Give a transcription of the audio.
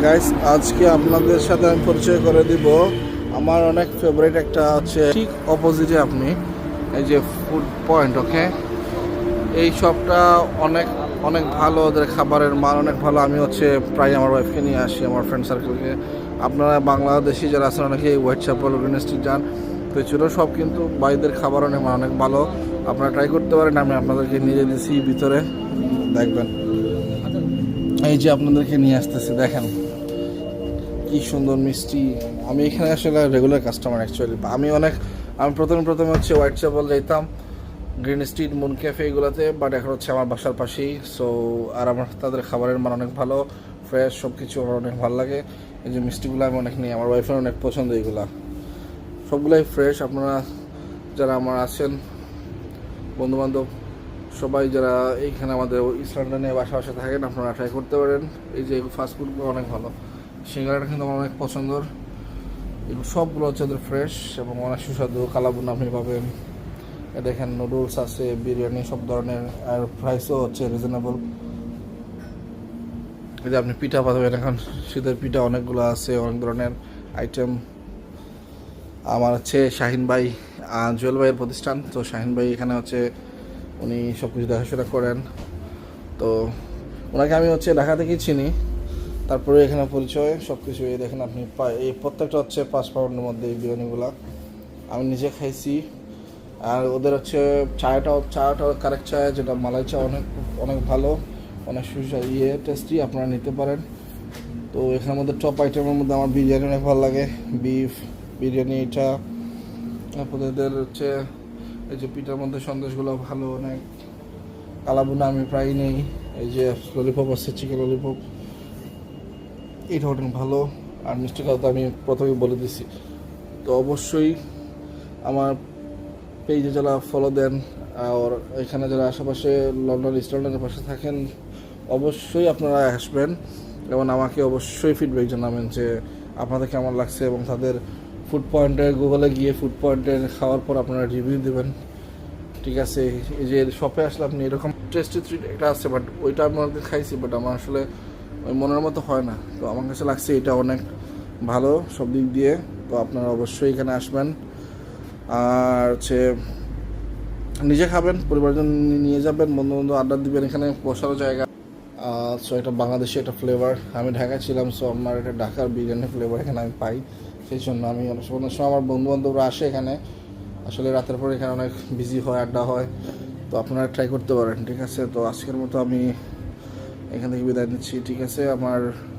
Guys, আজকে আপনাদের সাথে আমি পরিচয় করে দিব আমার অনেক ফেভারিট একটা হচ্ছে ঠিক অপোজিটে আপনি এই যে ফুড পয়েন্ট। ওকে, এই শপটা অনেক অনেক ভালো, ওদের খাবারের মান অনেক ভালো। আমি হচ্ছে প্রায় আমার ওয়াইফকে নিয়ে আসি, আমার ফ্রেন্ড সার্কেলকে। আপনারা বাংলাদেশি যারা আছেন অনেকে হোয়াইট চ্যাপেল গ্রিন স্ট্রিট যান, প্রচুর সব কিন্তু বাইদের খাবার অনেক অনেক ভালো, আপনারা ট্রাই করতে পারেন। আমি আপনাদেরকে নিয়ে যেতেছি ভিতরে, দেখবেন। এই যে আপনাদেরকে নিয়ে আসতেছি, দেখেন কি সুন্দর মিষ্টি। আমি এখানে আসলে রেগুলার কাস্টমার অ্যাকচুয়ালি। আমি প্রথমে হচ্ছে হোয়াইট চ্যাপেল যেতাম, গ্রিন স্ট্রিট, মুন ক্যাফে এগুলোতে, বাট এখন হচ্ছে আমার বাসার পাশেই। সো আর আমার তাদের খাবারের মান অনেক ভালো, ফ্রেশ সব কিছু আমার অনেক ভালো লাগে। এই যে মিষ্টিগুলো আমি অনেক নিই, আমার ওয়াইফের অনেক পছন্দ এগুলা, সবগুলাই ফ্রেশ। আপনারা যারা আমার আছেন বন্ধুবান্ধব সবাই যারা এইখানে আমাদের ইস্ট লন্ডনে বাসা থাকেন, আপনারা ট্রাই করতে পারেন। এই যে ফাস্টফুডগুলো অনেক ভালো, সিঙ্গারাটা কিন্তু আমার অনেক পছন্দর। এগুলো সবগুলো হচ্ছে ওদের ফ্রেশ এবং অনেক সুস্বাদু। কালাবুন আপনি পাবেন, দেখেন নুডলস আছে, বিরিয়ানি সব ধরনের, আর প্রাইসও হচ্ছে রিজনেবল। এই যে আপনি পিঠা পাবেন, এখন শীতের পিঠা অনেকগুলো আছে, অনেক ধরনের আইটেম। আমার হচ্ছে শাহিন ভাই, জুয়েল ভাইয়ের প্রতিষ্ঠান। তো শাহিন ভাই এখানে হচ্ছে উনি সব কিছু দেখাশোনা করেন। তো ওনাকে আমি হচ্ছে ঢাকা থেকেই চিনি, তারপরে এখানে পরিচয় সব কিছু। এই দেখেন আপনি, এই প্রত্যেকটা হচ্ছে 5 পাউন্ডের মধ্যে এই বিরিয়ানিগুলো আমি নিজে খাইছি। আর ওদের হচ্ছে চাটা কারেক্ট চা, যেটা মালাই চা, অনেক অনেক ভালো, অনেক টেস্টি, আপনারা নিতে পারেন। তো এখানের মধ্যে টপ আইটেমের মধ্যে আমার বিরিয়ানি অনেক ভালো লাগে, বিফ বিরিয়ানি এটা। তারপরে এদের হচ্ছে এই যে পিঠার মধ্যে সন্দেশগুলো ভালো অনেক। কালাবুনা আমি প্রায় নেই। এই যে ললিপপ আছে, চিকেন ললিপপ, এটা অনেক ভালো। আর মিষ্টি কথা আমি প্রথমেই বলে দিছি। তো অবশ্যই আমার পেজে যারা ফলো দেন, আর এখানে যারা আশেপাশে লন্ডন ইস্ট লন্ডনের পাশে থাকেন, অবশ্যই আপনারা আসবেন এবং আমাকে অবশ্যই ফিডব্যাক জানাবেন যে আপনাদের কেমন লাগছে। এবং তাদের ফুড পয়েন্টের গুগলে গিয়ে ফুড পয়েন্টের খাওয়ার পর আপনারা রিভিউ দেবেন, ঠিক আছে? এই যে শপে আসলে আপনি এরকম টেস্টি ট্রিট একটা আছে, বাট ওইটা আমি অনেকদিন খাইছি, বাট আমার আসলে ওই মনের মতো হয় না। তো আমার কাছে লাগছে এটা অনেক ভালো সব দিক দিয়ে। তো আপনারা অবশ্যই এখানে আসবেন, আর হচ্ছে নিজে খাবেন, পরিবারজন নিয়ে যাবেন, বন্ধু বন্ধু আড্ডা দিবেন। এখানে বসারও জায়গা। সো এটা বাংলাদেশি একটা ফ্লেভার। আমি ঢাকায় ছিলাম, সো আমার এটা ঢাকার বিরিয়ানি ফ্লেভার এখানে আমি পাই। সেই জন্য আমি অনেক সময় আমার বন্ধু বান্ধবরা আসে এখানে, আসলে রাতের পর এখানে অনেক বিজি হয়, আড্ডা হয়। তো আপনারা ট্রাই করতে পারেন, ঠিক আছে? তো আজকের মতো আমি এখান থেকে বিদায় নিচ্ছি, ঠিক আছে? আমার